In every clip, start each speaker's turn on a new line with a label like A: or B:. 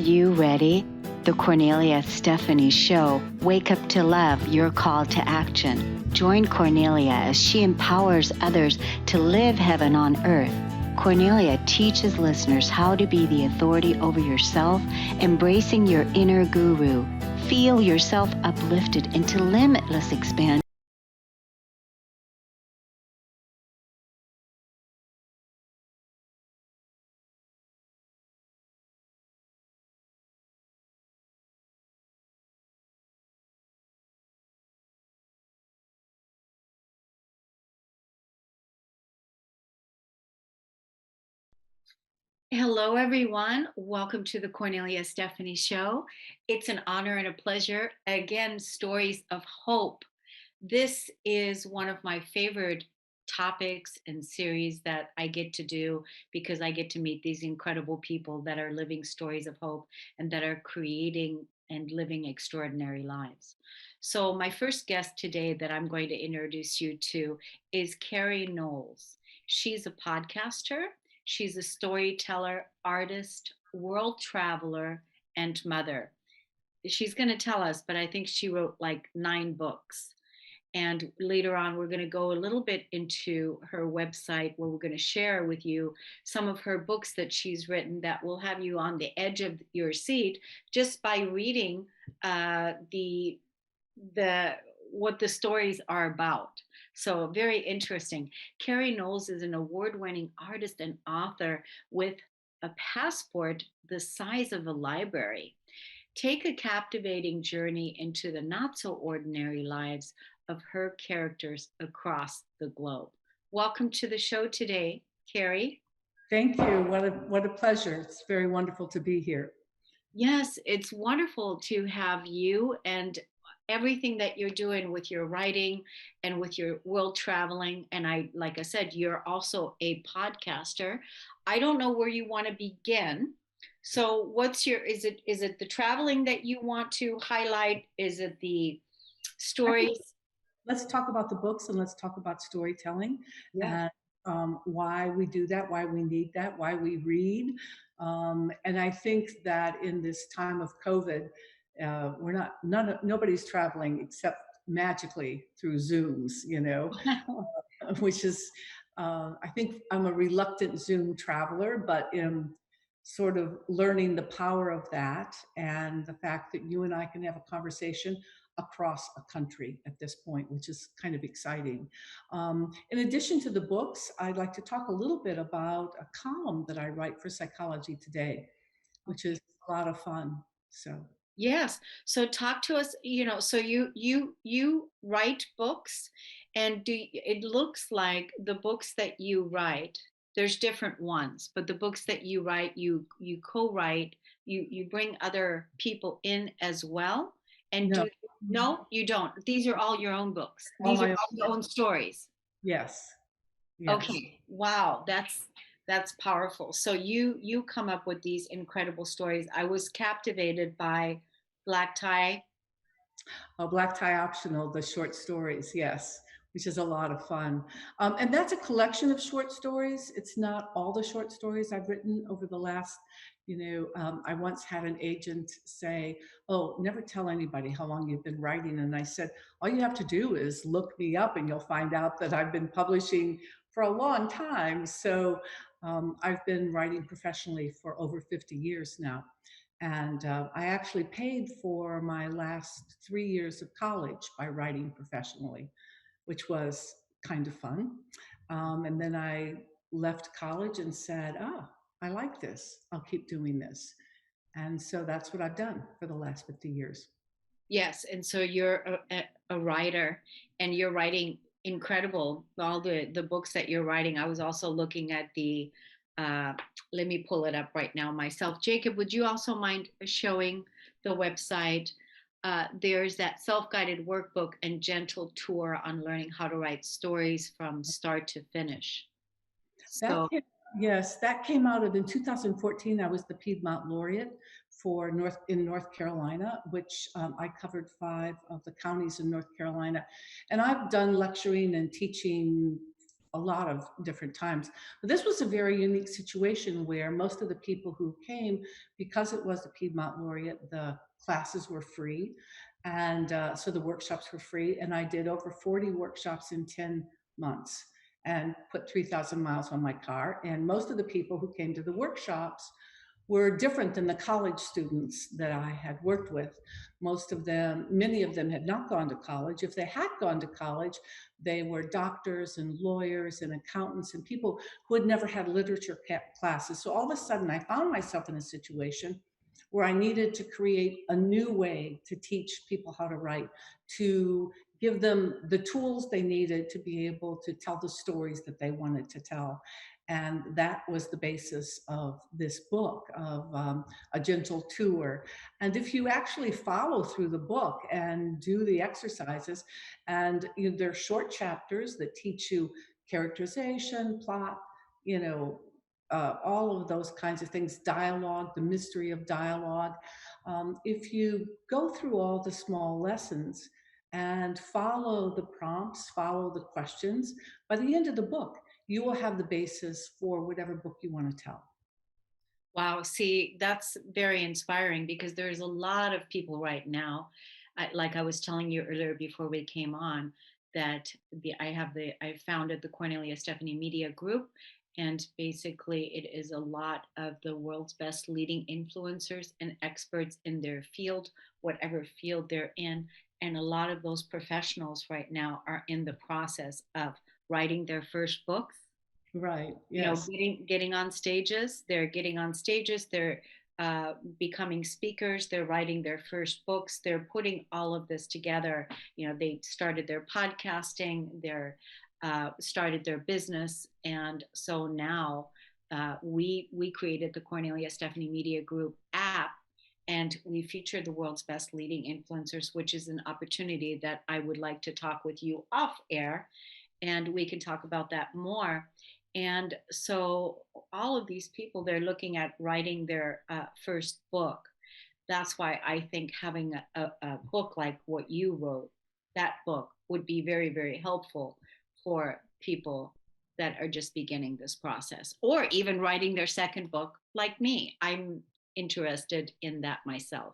A: you ready? The Kornelia Stephanie Show. Wake up to love, your call to action. Join Cornelia as she empowers others to live heaven on earth. Cornelia teaches listeners how to be the authority over yourself, embracing your inner guru. Feel yourself uplifted into limitless expansion. Hello, everyone. Welcome to the Kornelia Stephanie Show. It's an honor and a pleasure. Again, stories of hope. This is one of my favorite topics and series that I get to do because I get to meet these incredible people that are living stories of hope and that are creating and living extraordinary lives. So, my first guest today that I'm going to introduce you to is Carrie Knowles. She's a podcaster. She's a storyteller, artist, world traveler, and mother. She's going to tell us, but I think she wrote like 9 books. And later on, we're going to go a little bit into her website where we're going to share with you some of her books that she's written that will have you on the edge of your seat just by reading the what the stories are about. So very interesting. Carrie Knowles is an award-winning artist and author with a passport the size of a library. Take a captivating journey into the not so ordinary lives of her characters across the globe. Welcome to the show today, Carrie.
B: Thank you. What a pleasure. It's very wonderful to be here.
A: Yes, it's wonderful to have you and everything that you're doing with your writing and with your world traveling. And like I said, you're also a podcaster. I don't know where you want to begin. So is it the traveling that you want to highlight? Is it the stories?
B: Let's talk about the books and let's talk about storytelling
A: Yeah.
B: and why we do that, why we need that, why we read. And I think that in this time of COVID, nobody's traveling except magically through Zooms, which is, I think I'm a reluctant Zoom traveler, but am sort of learning the power of that and the fact that you and I can have a conversation across a country at this point, which is kind of exciting. In addition to the books, I'd like to talk a little bit about a column that I write for Psychology Today, which is a lot of fun. So.
A: Yes. So talk to us, so you write books and it looks like the books that you write, there's different ones, but the books that you write, you co-write, you bring other people in as well. And
B: No,
A: no, you don't. These are all your own books.
B: all
A: These are
B: my
A: all your own stories.
B: yes, yes.
A: Okay. Wow, that's powerful. So you come up with these incredible stories. I was captivated by Black Tie.
B: Black Tie Optional, the short stories, yes, which is a lot of fun. And that's a collection of short stories. It's not all the short stories I've written over the last, I once had an agent say, "Oh, never tell anybody how long you've been writing." And I said, "All you have to do is look me up and you'll find out that I've been publishing for a long time." So I've been writing professionally for over 50 years now. And I actually paid for my last 3 years of college by writing professionally, which was kind of fun. And then I left college and said, "Oh, I like this. I'll keep doing this." And so that's what I've done for the last 50 years.
A: Yes, and so you're a writer and you're writing incredible all the books that you're writing. I was also looking at the uh let me pull it up right now myself. Jacob, would you also mind showing the website? There's that self-guided workbook and gentle tour on learning how to write stories from start to finish.
B: That
A: So
B: came, yes, that came out of in 2014. I was the Piedmont Laureate for North Carolina, which I covered 5 of the counties in North Carolina, and I've done lecturing and teaching a lot of different times. But this was a very unique situation where most of the people who came, because it was the Piedmont Laureate, the classes were free. And so the workshops were free. And I did over 40 workshops in 10 months and put 3,000 miles on my car. And most of the people who came to the workshops were different than the college students that I had worked with. Most of them, many of them had not gone to college. If they had gone to college, they were doctors and lawyers and accountants and people who had never had literature classes. So all of a sudden, I found myself in a situation where I needed to create a new way to teach people how to write, to give them the tools they needed to be able to tell the stories that they wanted to tell. And that was the basis of this book of A Gentle Tour. And if you actually follow through the book and do the exercises, and they're short chapters that teach you characterization, plot, you know, all of those kinds of things, dialogue, the mystery of dialogue. If you go through all the small lessons and follow the prompts, follow the questions, by the end of the book, you will have the basis for whatever book you want to tell.
A: Wow, see, that's very inspiring because there's a lot of people right now, like I was telling you earlier before we came on, that I founded the Cornelia Stephanie Media Group, and basically it is a lot of the world's best leading influencers and experts in their field, whatever field they're in, and a lot of those professionals right now are in the process of writing their first books,
B: Right.
A: you know,
B: Yes.
A: getting on stages. They're getting on stages. They're becoming speakers. They're writing their first books. They're putting all of this together. You know, they started their podcasting. They're started their business, and so now we created the Cornelia Stephanie Media Group app, and we feature the world's best leading influencers, which is an opportunity that I would like to talk with you off air, and we can talk about that more. And so all of these people, they're looking at writing their first book. That's why I think having a book like what you wrote, that book would be very, very helpful for people that are just beginning this process, or even writing their second book like me. I'm interested in that myself.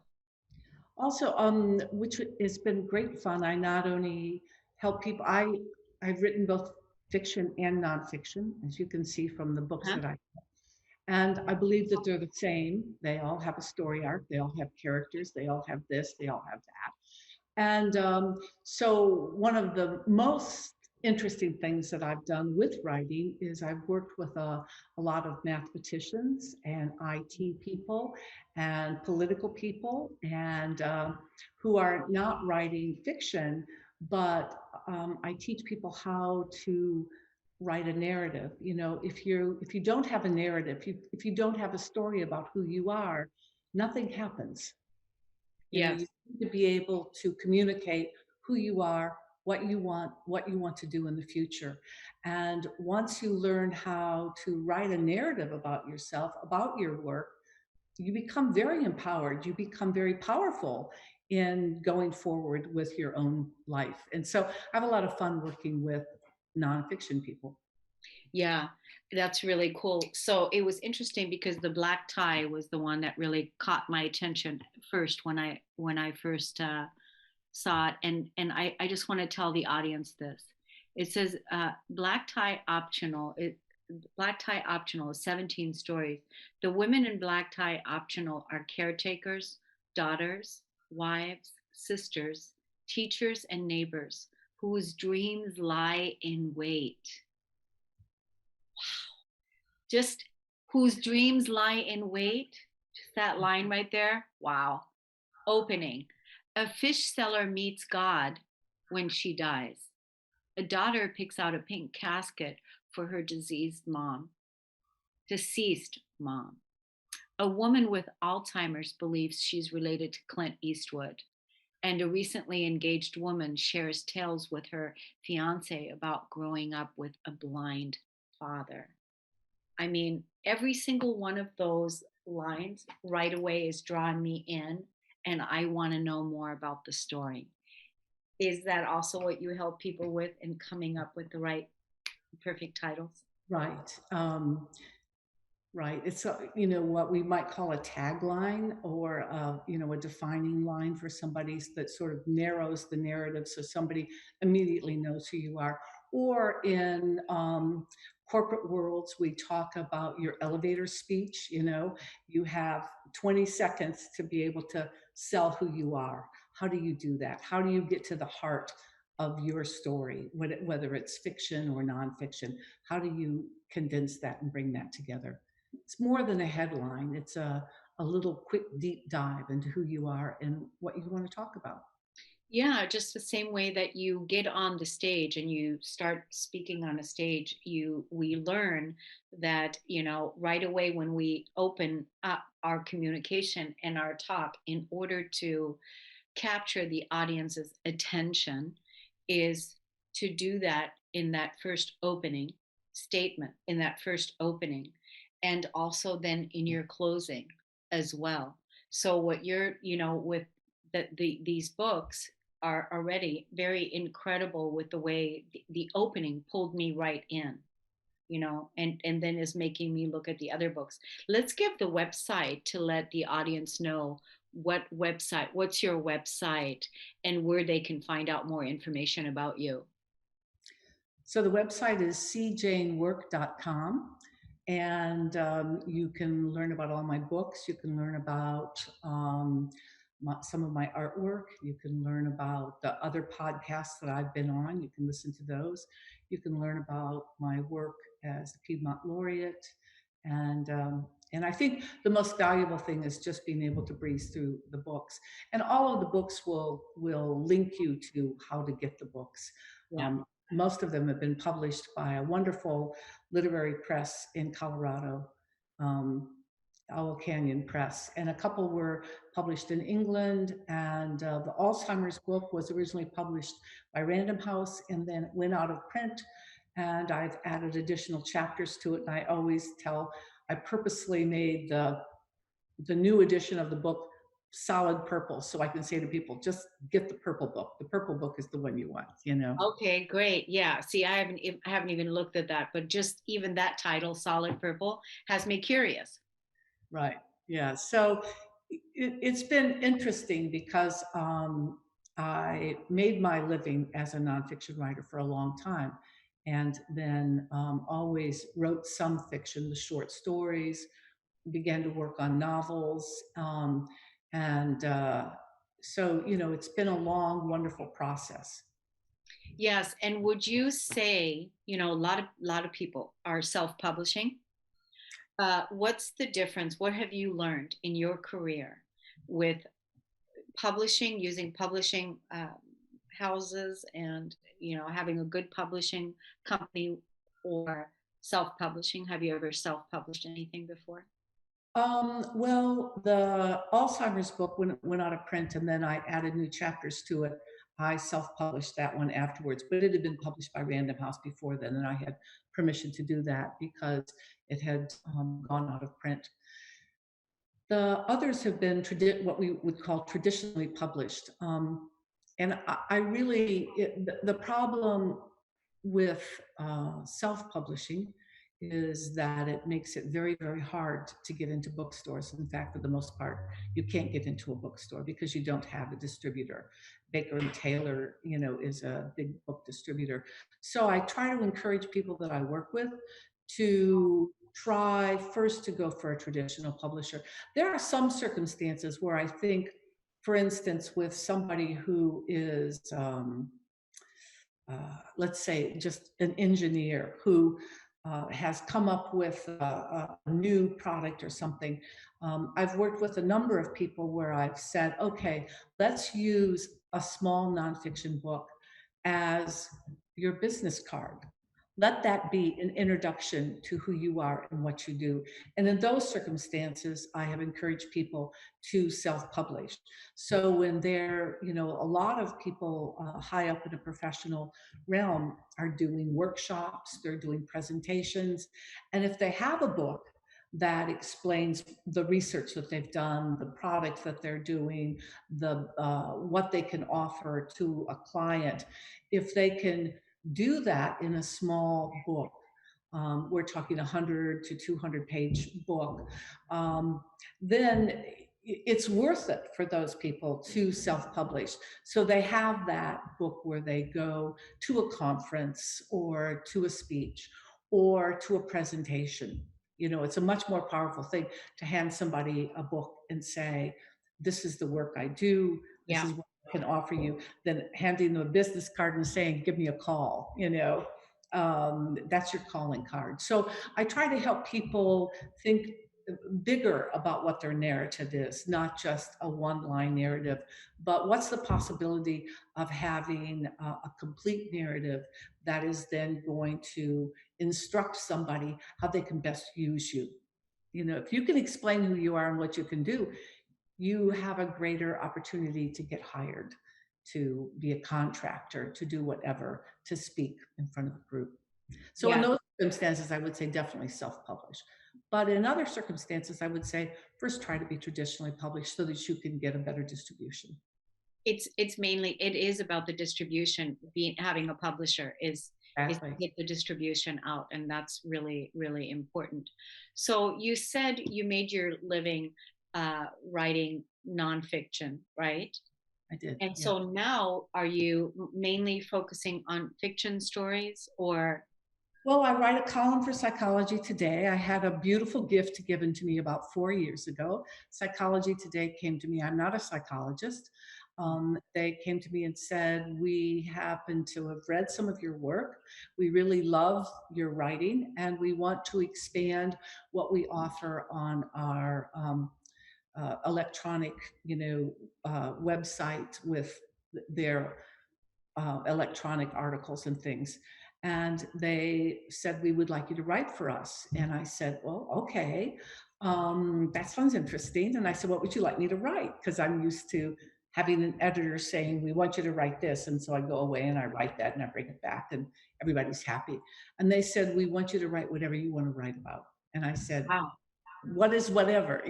B: Also, which has been great fun. I not only help people, I've written both fiction and nonfiction, as you can see from the books
A: Huh?
B: that and I believe that they're the same. They all have a story arc. They all have characters. They all have this. They all have that. And so, one of the most interesting things that I've done with writing is I've worked with a lot of mathematicians and IT people and political people, and who are not writing fiction, but I teach people how to write a narrative. If you don't have a narrative, if you don't have a story about who you are, nothing happens. You
A: Yes.
B: need to be able to communicate who you are, what you want to do in the future. And once you learn how to write a narrative about yourself, about your work, you become very empowered. You become very powerful in going forward with your own life. And so I have a lot of fun working with nonfiction people.
A: Yeah, that's really cool. So it was interesting because the black tie was the one that really caught my attention first when I first saw it, and I just want to tell the audience this. It says black tie optional. Black tie optional is 17 stories. The women in black tie optional are caretakers, daughters, wives, sisters, teachers, and neighbors whose dreams lie in wait. Just whose dreams lie in wait. Just that line right there. Wow. Opening. A fish seller meets God when she dies. A daughter picks out a pink casket for her deceased mom. A woman with Alzheimer's believes she's related to Clint Eastwood. And a recently engaged woman shares tales with her fiance about growing up with a blind father. I mean, every single one of those lines right away is drawing me in, and I want to know more about the story. Is that also what you help people with in coming up with the right? Perfect titles.
B: Right. Right. It's what we might call a tagline or a defining line for somebody that sort of narrows the narrative so somebody immediately knows who you are. Or in corporate worlds, we talk about your elevator speech. You have 20 seconds to be able to sell who you are. How do you do that? How do you get to the heart of your story, whether it's fiction or nonfiction? How do you condense that and bring that together? It's more than a headline. It's a little quick deep dive into who you are and what you want to talk about.
A: Yeah, just the same way that you get on the stage and you start speaking on a stage, we learn that, right away when we open up our communication and our talk in order to capture the audience's attention is to do that in that first opening statement, in that first opening, and also then in your closing as well. So what you're, with these books are already very incredible with the way the opening pulled me right in, and then is making me look at the other books. Let's give the website to let the audience know what's your website and where they can find out more information about you.
B: So the website is cjanework.com. And you can learn about all my books. You can learn about some of my artwork. You can learn about the other podcasts that I've been on. You can listen to those. You can learn about my work as the Piedmont Laureate. And and I think the most valuable thing is just being able to breeze through the books. And all of the books will link you to how to get the books.
A: Yeah.
B: Um, Most of them have been published by a wonderful literary press in Colorado, um, Owl Canyon Press, and a couple were published in England. And the Alzheimer's book was originally published by Random House, and then it went out of print. And I've added additional chapters to it. And I purposely made the new edition of the book solid purple, so I can say to people, just get the purple book. The purple book is the one you want.
A: Okay, great. Yeah. See, I haven't even looked at that, but just even that title, Solid Purple, has me curious.
B: Right. Yeah. So it's been interesting because I made my living as a nonfiction writer for a long time, and then always wrote some fiction, the short stories, began to work on novels. And so, it's been a long, wonderful process.
A: Yes, and would you say, a lot of people are self-publishing? What's the difference? What have you learned in your career with publishing, using publishing houses, and having a good publishing company, or self-publishing? Have you ever self-published anything before?
B: Well, the Alzheimer's book, when it went out of print and then I added new chapters to it, I self-published that one afterwards, but it had been published by Random House before then, and I had permission to do that because it had gone out of print. The others have been what we would call traditionally published. And I really, the problem with self-publishing is that it makes it very, very hard to get into bookstores. In fact, for the most part, you can't get into a bookstore because you don't have a distributor. Baker and Taylor, is a big book distributor. So I try to encourage people that I work with to try first to go for a traditional publisher. There are some circumstances where I think, for instance, with somebody who is let's say just an engineer who has come up with a new product or something. I've worked with a number of people where I've said, okay, let's use a small nonfiction book as your business card. Let that be an introduction to who you are and what you do. And in those circumstances, I have encouraged people to self-publish. So when a lot of people high up in a professional realm are doing workshops, they're doing presentations. And if they have a book that explains the research that they've done, the products that they're doing, what they can offer to a client, if they can do that in a small book. We're talking 100 to 200-page book. um, then it's worth it for those people to self-publish. So they have that book where they go to a conference or to a speech or to a presentation. It's a much more powerful thing to hand somebody a book and say, this is the work I do, this
A: Yeah.
B: is what I can offer you, than handing them a business card and saying, give me a call. That's your calling card. So I try to help people think bigger about what their narrative is, not just a one-line narrative, but what's the possibility of having a complete narrative that is then going to instruct somebody how they can best use you. If you can explain who you are and what you can do, you have a greater opportunity to get hired, to be a contractor, to do whatever, to speak in front of a group. So in
A: Yeah.
B: those circumstances, I would say definitely self-publish. But in other circumstances, I would say first try to be traditionally published so that you can get a better distribution.
A: It's mainly, it is about the distribution. Being having a publisher is to
B: Exactly.
A: get the distribution out, and that's really, really important. So you said you made your living writing nonfiction, right?
B: I did.
A: And
B: Yeah.
A: so now are you mainly focusing on fiction stories or?
B: Well, I write a column for Psychology Today. I had a beautiful gift given to me about 4 years ago. Psychology Today came to me. I'm not a psychologist. They came to me and said, we happen to have read some of your work. We really love your writing, and we want to expand what we offer on our electronic, website with their electronic articles and things. And they said, we would like you to write for us. And I said, well, okay, that sounds interesting. And I said, what would you like me to write? Because I'm used to having an editor saying, we want you to write this. And so I go away and I write that and I bring it back and everybody's happy. And they said, we want you to write whatever you want to write about. And I said,
A: Wow.
B: what is whatever,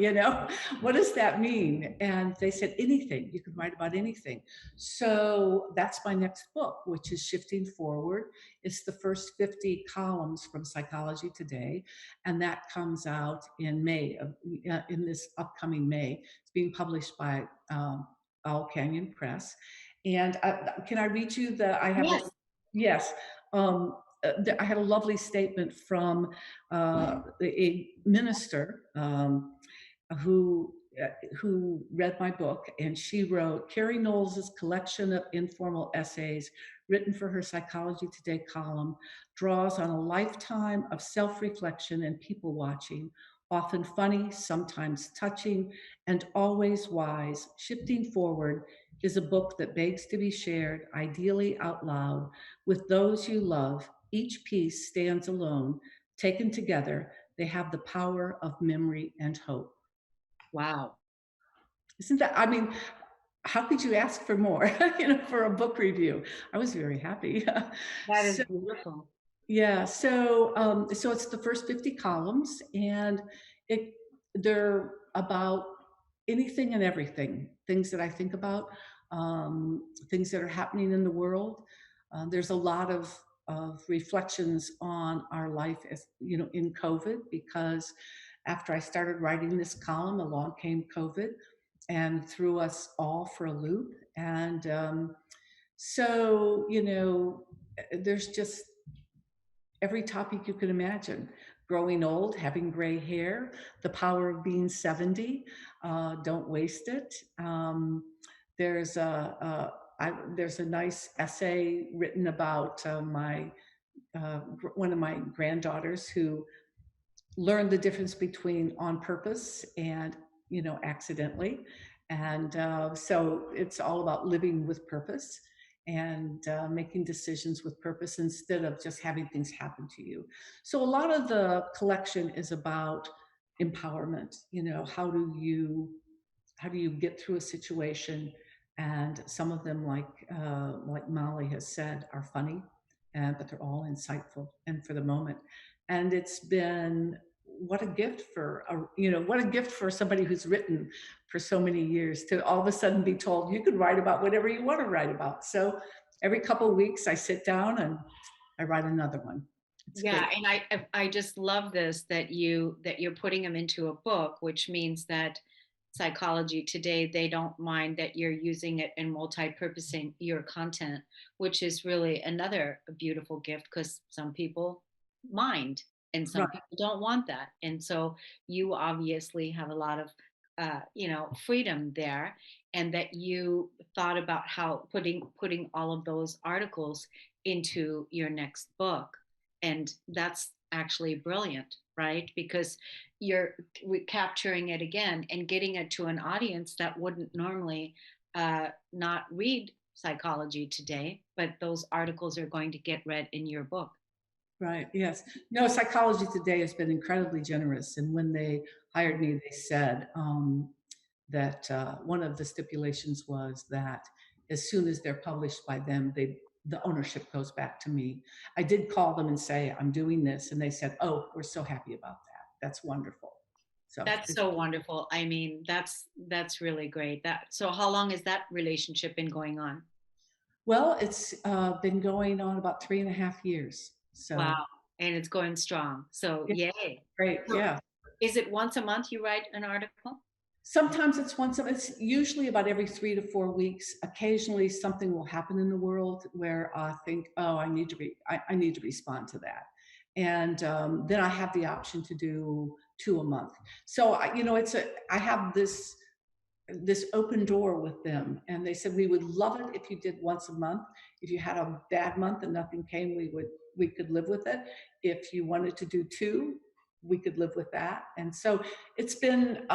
B: what does that mean? And they said, anything. You can write about anything. So that's my next book, which is Shifting Forward. It's the first 50 columns from Psychology Today, and that comes out in May of in this upcoming May. It's being published by Owl Canyon Press. And can I read you the I have a
A: Yes.
B: yes. I had a lovely statement from a minister who who read my book, and she wrote, Carrie Knowles' collection of informal essays written for her Psychology Today column draws on a lifetime of self-reflection and people watching, often funny, sometimes touching, and always wise. Shifting Forward is a book that begs to be shared, ideally out loud, with those you love. Each piece stands alone. Taken together, they have the power of memory and hope.
A: Wow.
B: Isn't that, I mean, how could you ask for more, for a book review? I was very happy.
A: That is
B: So,
A: beautiful.
B: yeah, so it's the first 50 columns, and it they're about anything and everything, things that I think about, things that are happening in the world. There's a lot of reflections on our life as in COVID, because after I started writing this column, along came COVID and threw us all for a loop. And so there's just every topic you can imagine. Growing old, having gray hair, the power of being 70, don't waste it. There's there's a nice essay written about one of my granddaughters who learned the difference between on purpose and accidentally. And so it's all about living with purpose and making decisions with purpose instead of just having things happen to you. So a lot of the collection is about empowerment. How do you get through a situation? And some of them, like Molly has said, are funny, but they're all insightful and for the moment. And it's been what a gift for what a gift for somebody who's written for so many years to all of a sudden be told you can write about whatever you want to write about. So every couple of weeks I sit down and I write another one. It's
A: Yeah,
B: great.
A: and I just love this that you're putting them into a book, which means that Psychology Today, they don't mind that you're using it and multi-purposing your content, which is really another beautiful gift because some people mind and some
B: Right,
A: people don't want that. And so you obviously have a lot of freedom there, and that you thought about how putting all of those articles into your next book. And that's actually brilliant, right? Because you're capturing it again and getting it to an audience that wouldn't normally not read Psychology Today, but those articles are going to get read in your book.
B: right. Yes. No, Psychology Today has been incredibly generous. And when they hired me, they said that one of the stipulations was that as soon as they're published by them, the ownership goes back to me. I did call them and say, I'm doing this. And they said, oh, we're so happy about that. That's wonderful. So
A: That's
B: it's,
A: so wonderful. I mean, that's really great. That so how long has that relationship been going on?
B: well, it's been going on about 3.5 years. So
A: Wow. And it's going strong. So
B: yeah,
A: yay.
B: great.
A: So
B: Yeah.
A: is it once a month you write an article?
B: Sometimes it's usually about every 3 to 4 weeks. Occasionally, something will happen in the world where I think, oh, I need to respond to that, and then I have the option to do two a month. So I have this open door with them, and they said we would love it if you did once a month. If you had a bad month and nothing came, we could live with it. If you wanted to do two, we could live with that. And so it's been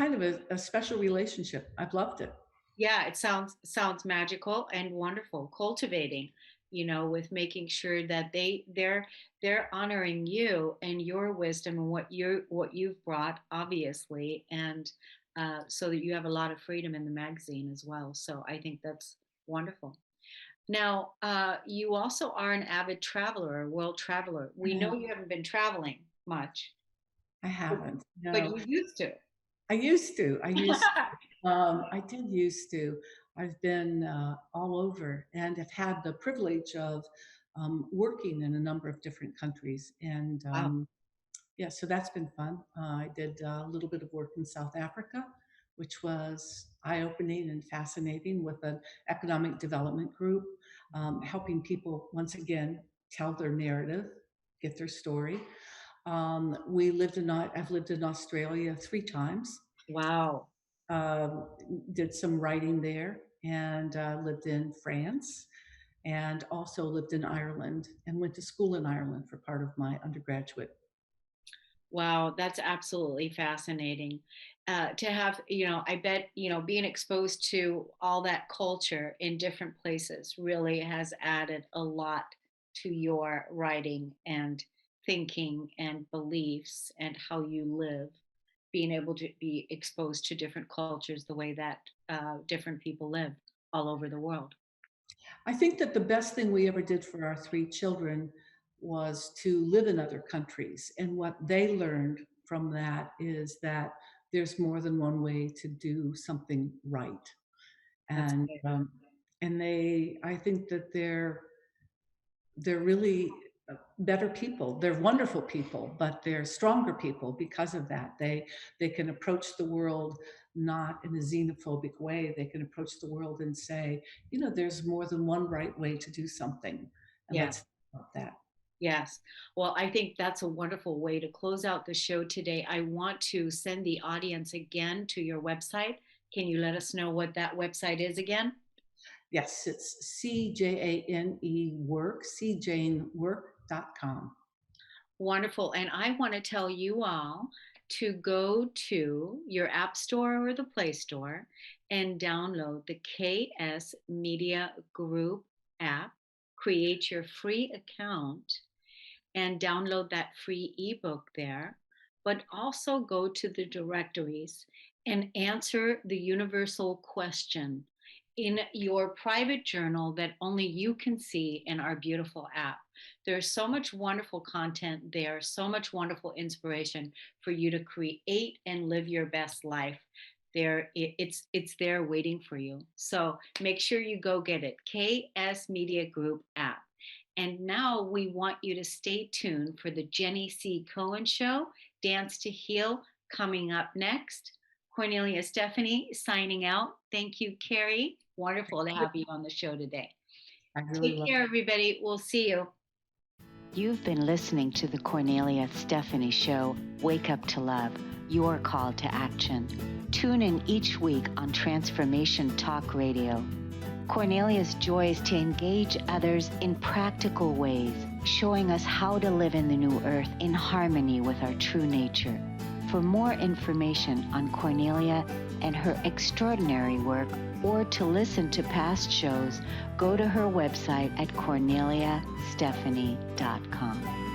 B: kind of a special relationship. I've loved it.
A: Yeah, it sounds magical and wonderful. Cultivating, with making sure that they're honoring you and your wisdom and what you've brought, obviously, and so that you have a lot of freedom in the magazine as well. So I think that's wonderful. Now, you also are an avid traveler, a world traveler. We know
B: Yeah,
A: you haven't been traveling much,
B: I haven't.
A: but
B: No,
A: you used to.
B: I used to. I did used to. I've been all over and have had the privilege of working in a number of different countries. And
A: Wow.
B: yeah, so that's been fun. I did a little bit of work in South Africa, which was eye-opening and fascinating with an economic development group, helping people once again tell their narrative, get their story. I've lived in Australia 3 times.
A: Wow.
B: Um, did some writing there, and lived in France, and also lived in Ireland, and went to school in Ireland for part of my undergraduate.
A: Wow, that's absolutely fascinating. To have, I bet, being exposed to all that culture in different places really has added a lot to your writing and thinking and beliefs and how you live, being able to be exposed to different cultures the way that different people live all over the world.
B: I think that the best thing we ever did for our 3 children was to live in other countries. And what they learned from that is that there's more than one way to do something right.
A: That's
B: And
A: great.
B: I think that they're really better people. They're wonderful people, but they're stronger people because of that. They can approach the world not in a xenophobic way. They can approach the world and say, there's more than one right way to do something, and
A: Yeah.
B: let's think about that.
A: Yes. Well, I think that's a wonderful way to close out the show today. I want to send the audience again to your website. Can you let us know what that website is again?
B: Yes, it's CJANE work, cjanework.com.
A: Wonderful. And I want to tell you all to go to your App Store or the Play Store and download the KS Media Group app, create your free account, and download that free ebook there, but also go to the directories and answer the universal question in your private journal that only you can see in our beautiful app. There's so much wonderful content there, so much wonderful inspiration for you to create and live your best life. It's there waiting for you. So make sure you go get it. KS Media Group app. And now we want you to stay tuned for the Jenny C. Cohen Show, Dance to Heal, coming up next. Cornelia Stephanie signing out. Thank you, Carrie. Wonderful to have you on the show today.
B: I really
A: Take
B: love
A: care, everybody. We'll see you. You've been listening to the Cornelia Stephanie Show, Wake Up to Love, your call to action. Tune in each week on Transformation Talk Radio. Cornelia's joy is to engage others in practical ways, showing us how to live in the new earth in harmony with our true nature. For more information on Cornelia and her extraordinary work, or to listen to past shows, go to her website at corneliastephanie.com.